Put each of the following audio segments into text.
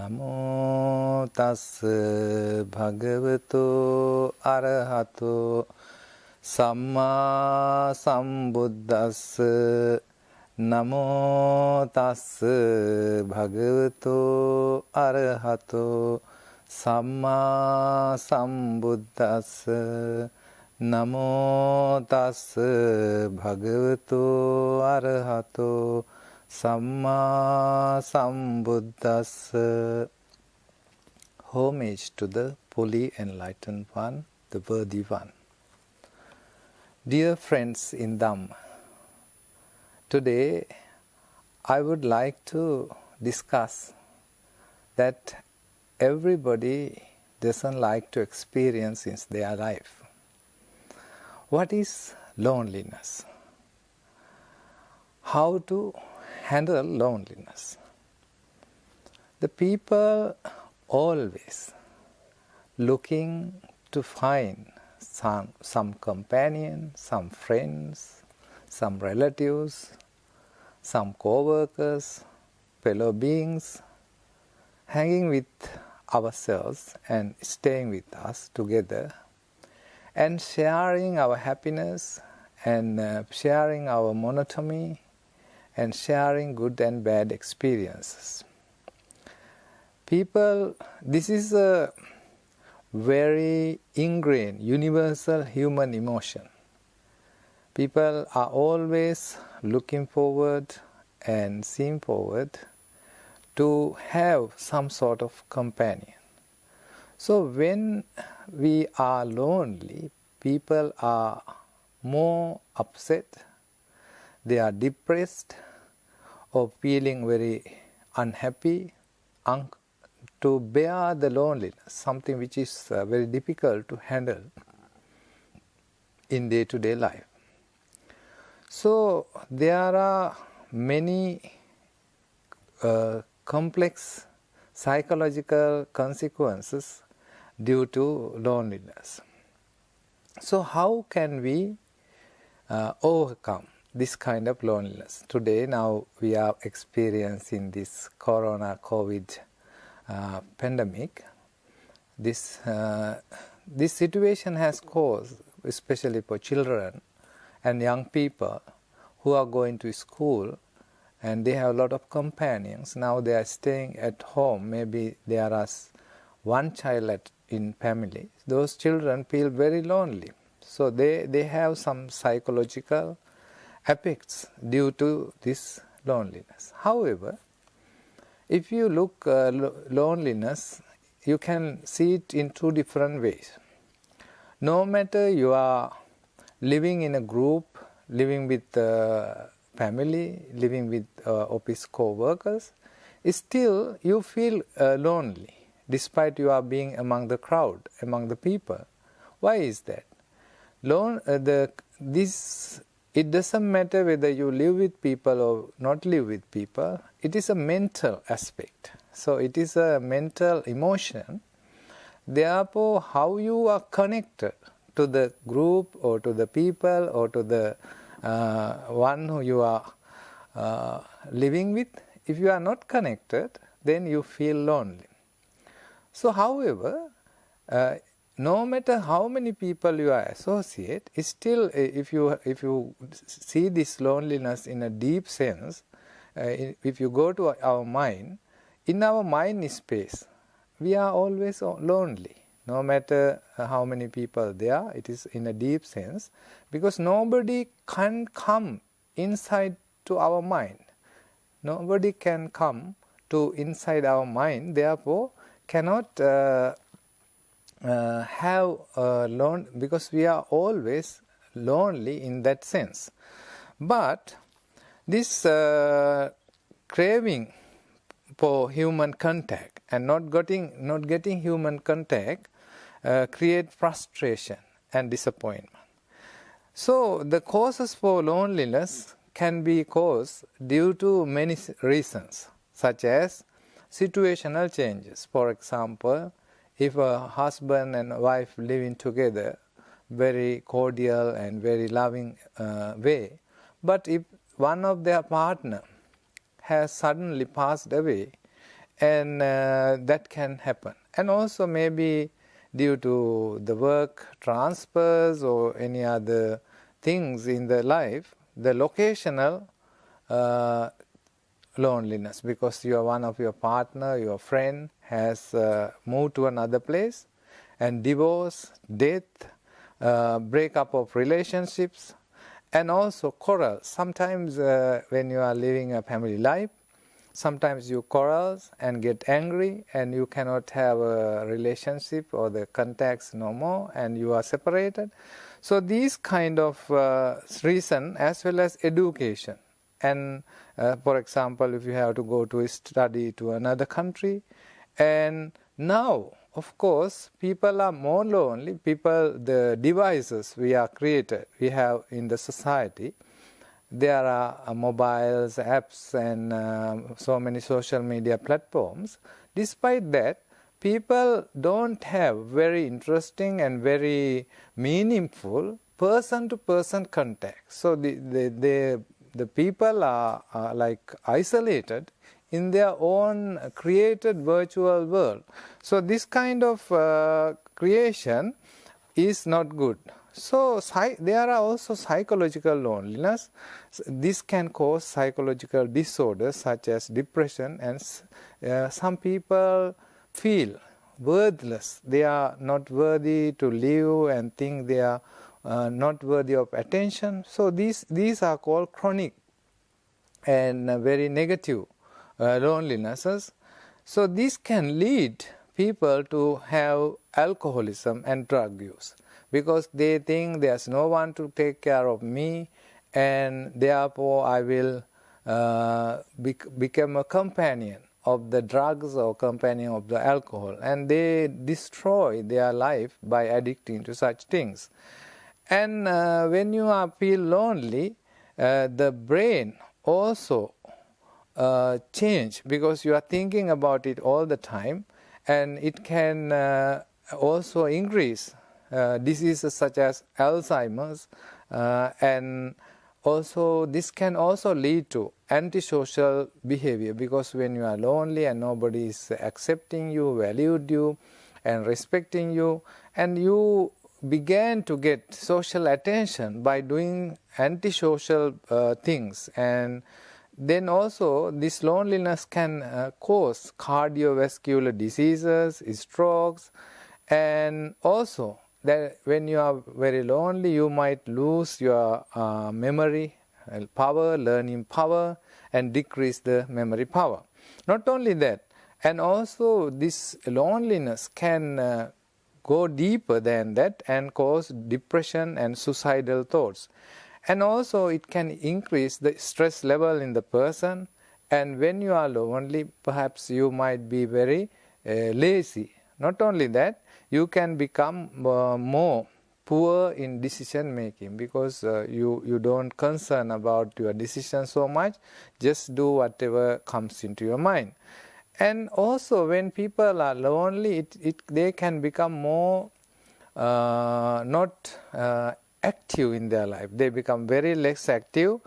Namo tassa bhagavato arahato samma sambuddhassa. Namo tassa bhagavato arahato samma sambuddhassa. Namo tassa bhagavato arahato Samma Sambuddhassa. Homage to the fully enlightened one, the worthy one. Dear friends in Dhamma, today I would like to discuss that everybody doesn't like to experience in their life. What is loneliness? How to handle loneliness? The people always looking to find some companion, some friends, some relatives, some co-workers, fellow beings, hanging with ourselves and staying with us together and sharing our happiness and sharing our monotony and sharing good and bad experiences. People, this is a very ingrained, universal human emotion. People are always looking forward and seeing forward to have some sort of companion. So when we are lonely, people are more upset, they are depressed, or feeling very unhappy, to bear the loneliness, something which is very difficult to handle in day-to-day life. So there are many complex psychological consequences due to loneliness. So how can we overcome this kind of loneliness? Today, now we are experiencing this COVID pandemic. This situation has caused, especially for children and young people who are going to school and they have a lot of companions. Now they are staying at home. Maybe there is one child in family. Those children feel very lonely. So they have some psychological effects due to this loneliness. However, if you look loneliness, you can see it in two different ways. No matter you are living in a group, living with family, living with office co-workers, still you feel lonely despite you are being among the crowd, among the people. Why is that? It doesn't matter whether you live with people or not live with people. It is a mental aspect. So it is a mental emotion. Therefore, how you are connected to the group or to the people or to the one who you are living with, if you are not connected, then you feel lonely. So, however, no matter how many people you associate, still if you see this loneliness in a deep sense, if you go to our mind, in our mind space, we are always lonely. No matter how many people there are, it is in a deep sense, because nobody can come inside to our mind. Nobody can come to inside our mind, therefore cannot have because we are always lonely in that sense. But this craving for human contact and not getting human contact create frustration and disappointment. So the causes for loneliness can be caused due to many reasons, such as situational changes. For example, if a husband and wife living together, very cordial and very loving way, but if one of their partner has suddenly passed away and that can happen. And also maybe due to the work transfers or any other things in the life, the locational loneliness, because one of your partner, your friend has moved to another place, and divorce, death, breakup of relationships, and also quarrel. Sometimes when you are living a family life, sometimes you quarrel and get angry, and you cannot have a relationship or the contacts no more, and you are separated. So these kind of reason, as well as education. And for example, if you have to go to study to another country, and now, of course, people are more lonely. The devices we have in the society, there are mobiles, apps, and so many social media platforms. Despite that, people don't have very interesting and very meaningful person-to-person contact. So the people are like isolated in their own created virtual world. So this kind of creation is not good. So there are also psychological loneliness. This can cause psychological disorders such as depression, and some people feel worthless. They are not worthy to live and think they are not worthy of attention. So these are called chronic and very negative lonelinesses. So this can lead people to have alcoholism and drug use, because they think there's no one to take care of me, and therefore I will become a companion of the drugs or companion of the alcohol, and they destroy their life by addicting to such things. And when you feel lonely, the brain also change, because you are thinking about it all the time, and it can also increase diseases such as Alzheimer's, and also this can also lead to antisocial behavior, because when you are lonely and nobody is accepting you, valued you, and respecting you, and you began to get social attention by doing antisocial things, and then also this loneliness can cause cardiovascular diseases, strokes, and also that when you are very lonely, you might lose your memory power, learning power, and decrease the memory power. Not only that, and also this loneliness can go deeper than that and cause depression and suicidal thoughts. And also it can increase the stress level in the person, and when you are lonely, perhaps you might be very lazy. Not only that, you can become more poor in decision making, because you don't concern about your decision so much, just do whatever comes into your mind. And also when people are lonely, they can become more not active in their life. They become very less active,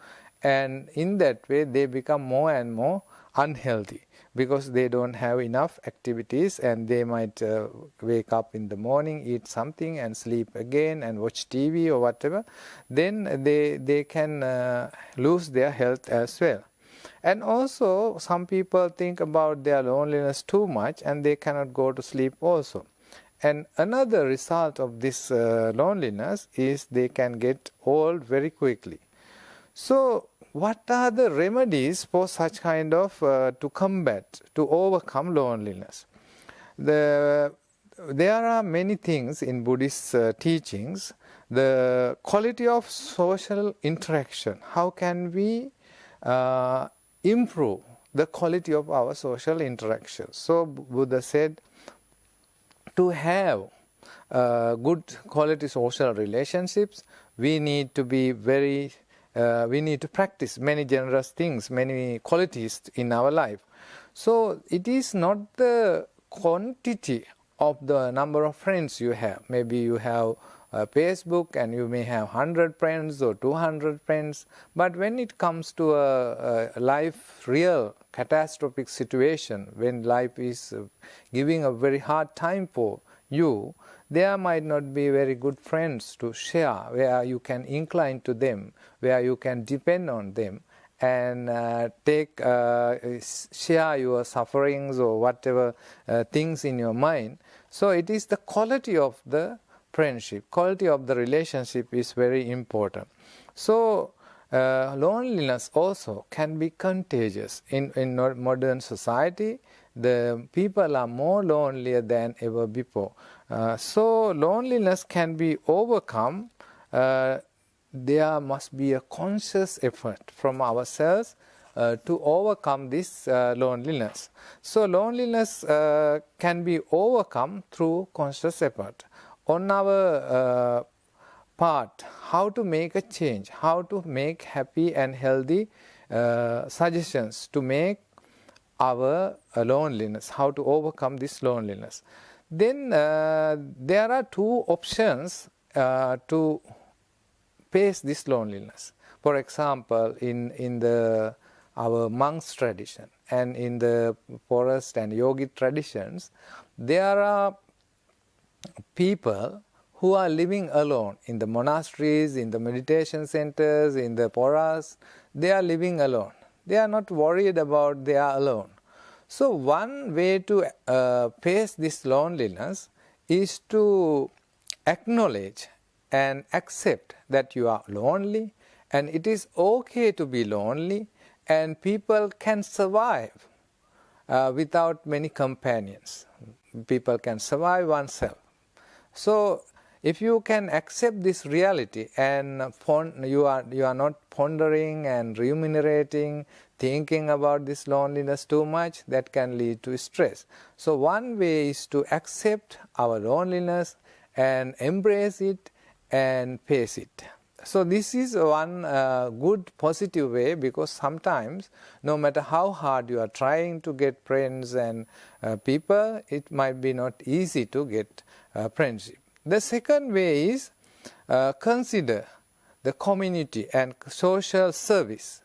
and in that way they become more and more unhealthy, because they don't have enough activities, and they might wake up in the morning, eat something, and sleep again, and watch TV or whatever. Then they can lose their health as well. And also some people think about their loneliness too much, and they cannot go to sleep also. And another result of this loneliness is they can get old very quickly. So what are the remedies for such kind of to overcome loneliness? There are many things in Buddhist teachings. The quality of social interaction. How can we improve the quality of our social interaction? So Buddha said, to have good quality social relationships, we need to be we need to practice many generous things, many qualities in our life. So it is not the quantity of the number of friends you have. Maybe you have Facebook and you may have 100 friends or 200 friends, but when it comes to a life, real catastrophic situation, when life is giving a very hard time for you, there might not be very good friends to share, where you can incline to them, where you can depend on them and share your sufferings or whatever things in your mind. So it is the quality of the friendship, quality of the relationship is very important. So loneliness also can be contagious. In modern society, the people are more lonelier than ever before. So loneliness can be overcome. There must be a conscious effort from ourselves to overcome this loneliness. So loneliness can be overcome through conscious effort. On our part, how to make a change, how to make happy and healthy suggestions to make our loneliness, how to overcome this loneliness. Then there are two options to face this loneliness. For example, in our monks tradition and in the forest and yogic traditions, there are people who are living alone in the monasteries, in the meditation centers, in the forests. They are living alone. They are not worried about they are alone. So one way to face this loneliness is to acknowledge and accept that you are lonely, and it is okay to be lonely, and people can survive without many companions. People can survive oneself. So if you can accept this reality and you are not pondering and ruminating, thinking about this loneliness too much, that can lead to stress. So one way is to accept our loneliness and embrace it and face it. So this is one good positive way, because sometimes no matter how hard you are trying to get friends and people, it might be not easy to get friendship. The second way is consider the community and social service.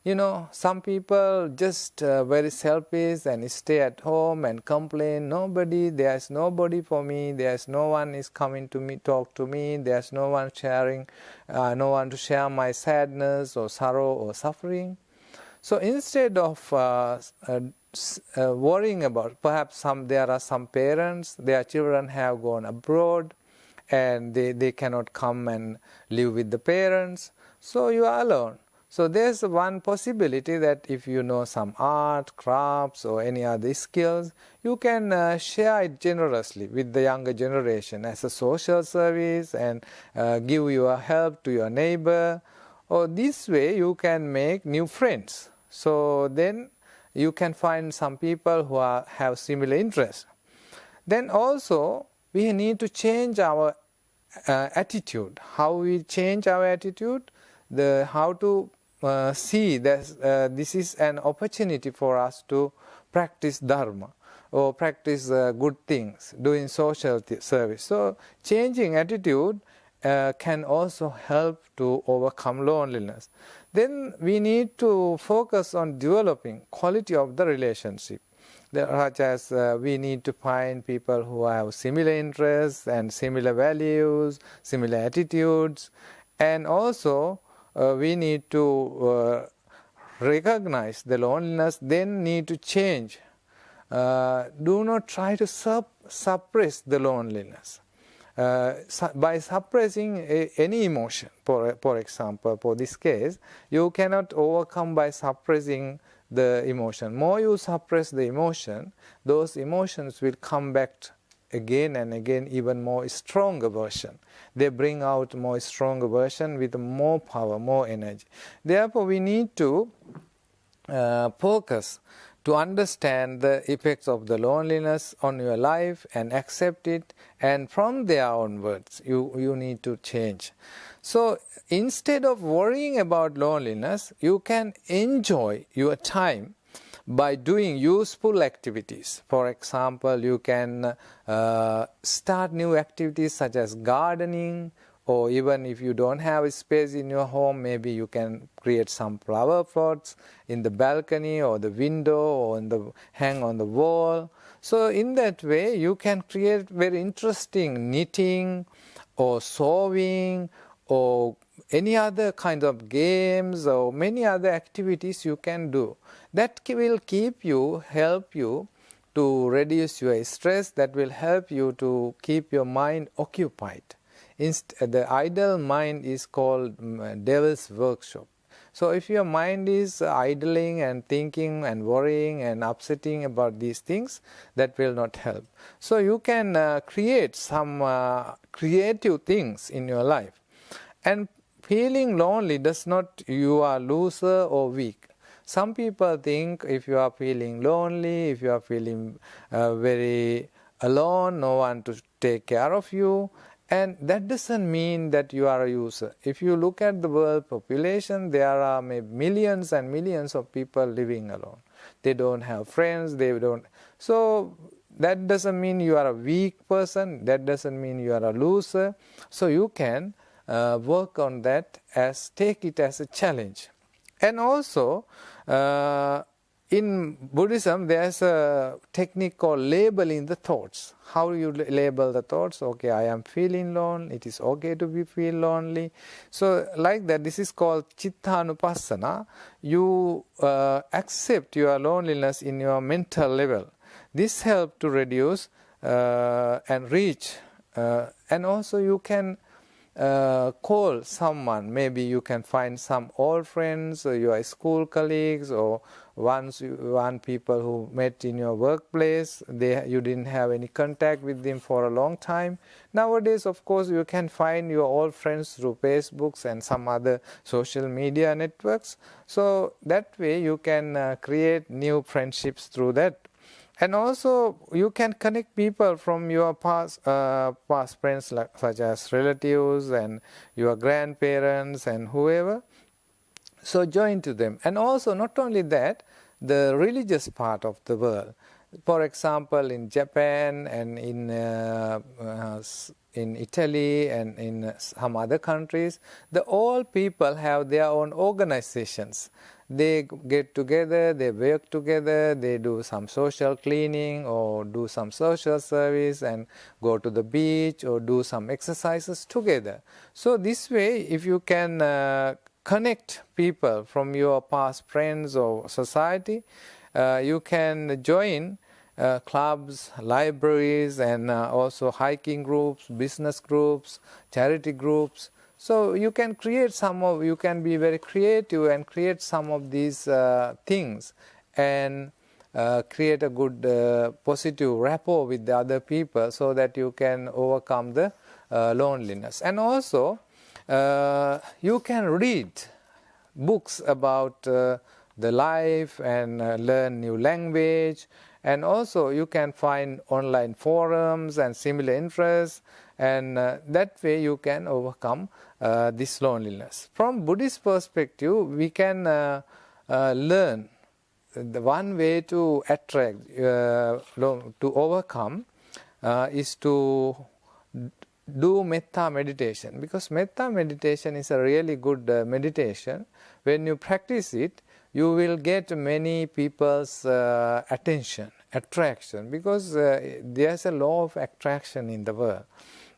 You know, some people just very selfish and stay at home and complain, there's nobody for me, there's no one is coming to me, talk to me, there's no one sharing, no one to share my sadness or sorrow or suffering. So instead of worrying about, perhaps there are some parents, their children have gone abroad and they cannot come and live with the parents, so you are alone. So there's one possibility that if you know some art, crafts or any other skills, you can share it generously with the younger generation as a social service and give your help to your neighbor. Or this way you can make new friends. So then you can find some people who have similar interests. Then also we need to change our attitude. How we change our attitude? How to see that this is an opportunity for us to practice Dharma or practice good things, doing social service. So changing attitude can also help to overcome loneliness. Then we need to focus on developing quality of the relationship. Such as we need to find people who have similar interests and similar values, similar attitudes, and also we need to recognize the loneliness, then need to change. Do not try to suppress the loneliness. By suppressing any emotion, for example, for this case, you cannot overcome by suppressing the emotion. More you suppress the emotion, those emotions will come back again and again, even more stronger version. They bring out more stronger version with more power, more energy. Therefore, we need to focus to understand the effects of the loneliness on your life and accept it, and from there onwards you need to change. So instead of worrying about loneliness, you can enjoy your time by doing useful activities. For example, you can start new activities such as gardening, or even if you don't have a space in your home, maybe you can create some flower pots in the balcony or the window or hang on the wall. So in that way, you can create very interesting knitting or sewing or any other kind of games or many other activities you can do. That will help you to reduce your stress, that will help you to keep your mind occupied. The idle mind is called devil's workshop. So if your mind is idling and thinking and worrying and upsetting about these things, that will not help. So you can create some creative things in your life. And feeling lonely does not you are loser or weak. Some people think if you are feeling lonely, if you are feeling very alone, no one to take care of you, and that doesn't mean that you are a user. If you look at the world population, there are millions and millions of people living alone. They don't have friends, so that doesn't mean you are a weak person, that doesn't mean you are a loser. So you can work on that, take it as a challenge. And also, in Buddhism, there's a technique called labeling the thoughts. How you label the thoughts? Okay, I am feeling lonely. It is okay to feel lonely. So like that, this is called Chittanupassana. You accept your loneliness in your mental level. This helps to reduce and reach. And also you can call someone. Maybe you can find some old friends, or your school colleagues, or one people who met in your workplace. You didn't have any contact with them for a long time. Nowadays, of course, you can find your old friends through Facebooks and some other social media networks. So that way you can create new friendships through that. And also, you can connect people from your past friends, such as relatives and your grandparents and whoever. So join to them. And also, not only that, the religious part of the world. For example, in Japan and in Italy and in some other countries, all people have their own organizations. They get together, they work together, they do some social cleaning or do some social service and go to the beach or do some exercises together. So this way, if you can connect people from your past friends or society, you can join clubs, libraries, and also hiking groups, business groups, charity groups. So you can you can be very creative and create some of these things and create a good positive rapport with the other people so that you can overcome the loneliness. And also, you can read books about the life and learn new language. And also you can find online forums and similar interests, and that way you can overcome this loneliness. From Buddhist perspective, we can learn the one way to attract, to overcome is to do metta meditation, because metta meditation is a really good meditation. When you practice it, you will get many people's attention, attraction, because there's a law of attraction in the world.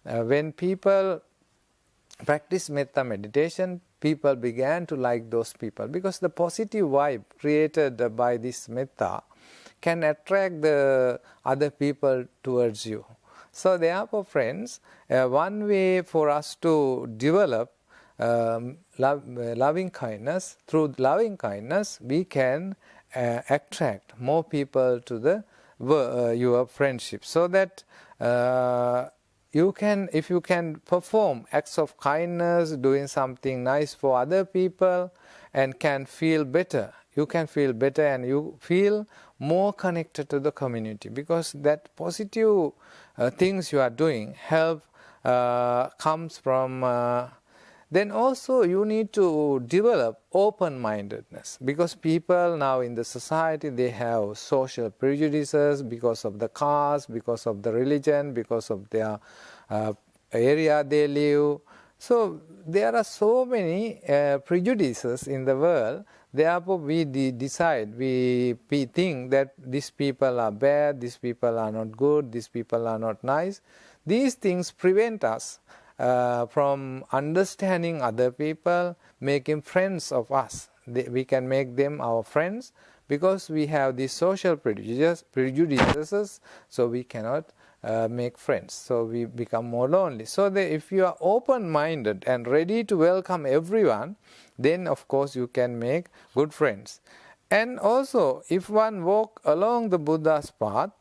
When people practice metta meditation, people began to like those people, because the positive vibe created by this metta can attract the other people towards you. So therefore, friends, one way for us to develop loving kindness, through loving kindness we can attract more people to your friendship, so that if you can perform acts of kindness, doing something nice for other people, and can feel better, you can feel better and you feel more connected to the community, because that positive things you are doing comes from Then also you need to develop open-mindedness, because people now in the society, they have social prejudices because of the caste, because of the religion, because of their area they live. So there are so many prejudices in the world. Therefore we decide, we think that these people are bad, these people are not good, these people are not nice. These things prevent us from understanding other people, making friends of us. We can make them our friends because we have these social prejudices, so we cannot make friends. So we become more lonely. So if you are open-minded and ready to welcome everyone, then of course you can make good friends. And also, if one walk along the Buddha's path,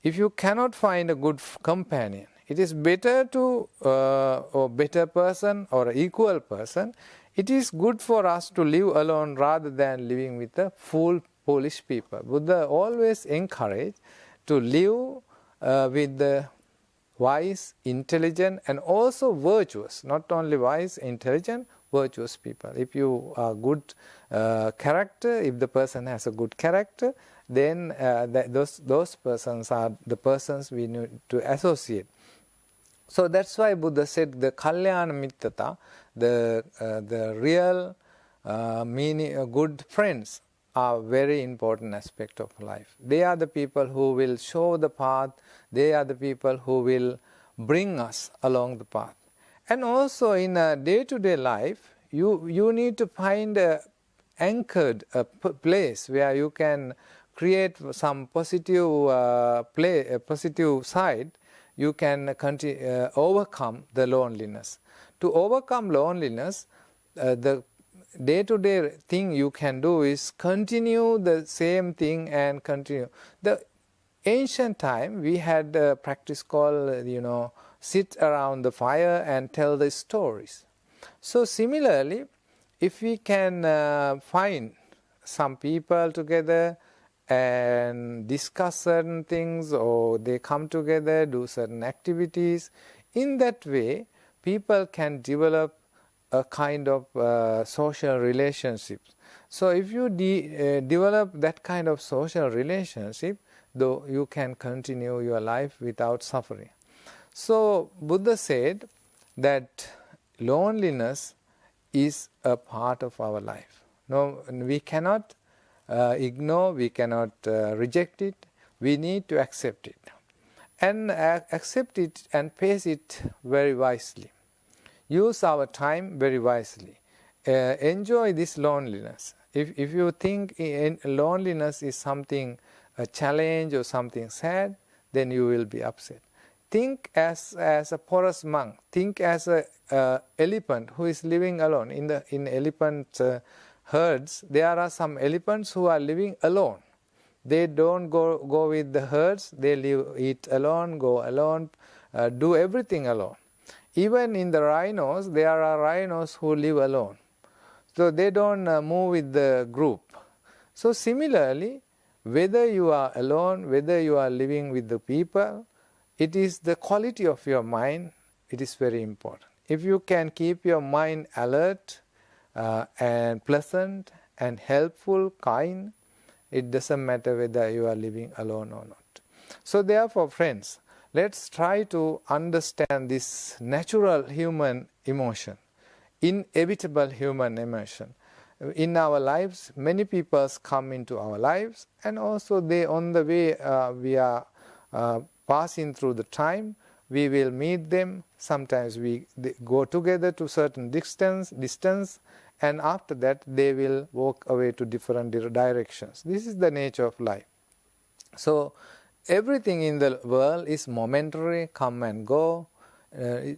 if you cannot find a good companion, it is better to, or better person or equal person, it is good for us to live alone rather than living with the foolish people. Buddha always encouraged to live with the wise, intelligent, and also virtuous. Not only wise, intelligent, virtuous people. If you are good character, if the person has a good character, then those persons are the persons we need to associate. So that's why Buddha said the Kalyana Mittata, the real meaning, good friends, are very important aspect of life. They are the people who will show the path. They are the people who will bring us along the path. And also in a day-to-day life, you need to find a anchored place where you can create some positive positive side. You can overcome the loneliness. To overcome loneliness, the day-to-day thing you can do is continue the same thing and continue. The ancient time, we had a practice called, sit around the fire and tell the stories. So similarly, if we can find some people together and discuss certain things, or they come together, do certain activities, in that way, people can develop a kind of social relationships. So if you develop that kind of social relationship, though you can continue your life without suffering. So Buddha said that loneliness is a part of our life. No, we cannot ignore, we cannot reject it. We need to accept it. And accept it and face it very wisely. Use our time very wisely. Enjoy this loneliness. If you think loneliness is something, a challenge or something sad, then you will be upset. Think as a porous monk. Think as a elephant who is living alone. In elephant herds, there are some elephants who are living alone. They don't go with the herds. They eat alone, go alone, do everything alone. Even in the rhinos, there are rhinos who live alone. So they don't move with the group. So similarly, whether you are alone, whether you are living with the people, it is the quality of your mind, it is very important. If you can keep your mind alert and pleasant and helpful, kind, it doesn't matter whether you are living alone or not. So therefore, friends, let's try to understand this natural human emotion, inevitable human emotion. In our lives, many people come into our lives, and also they, on the way we are passing through the time, we will meet them. Sometimes they go together to certain distance, and after that they will walk away to different directions. This is the nature of life. So everything in the world is momentary, come and go,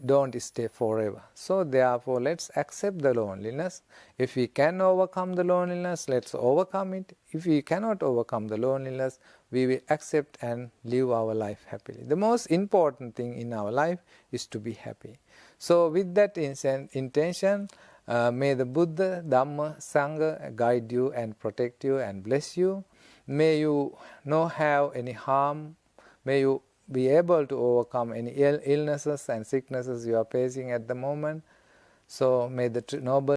don't stay forever. So therefore, let's accept the loneliness. If we can overcome the loneliness, let's overcome it. If we cannot overcome the loneliness, we will accept and live our life happily. The most important thing in our life is to be happy. So with that intention, may the Buddha, Dhamma, Sangha guide you and protect you and bless you. May you not have any harm. May you be able to overcome any illnesses and sicknesses you are facing at the moment. So may the Noble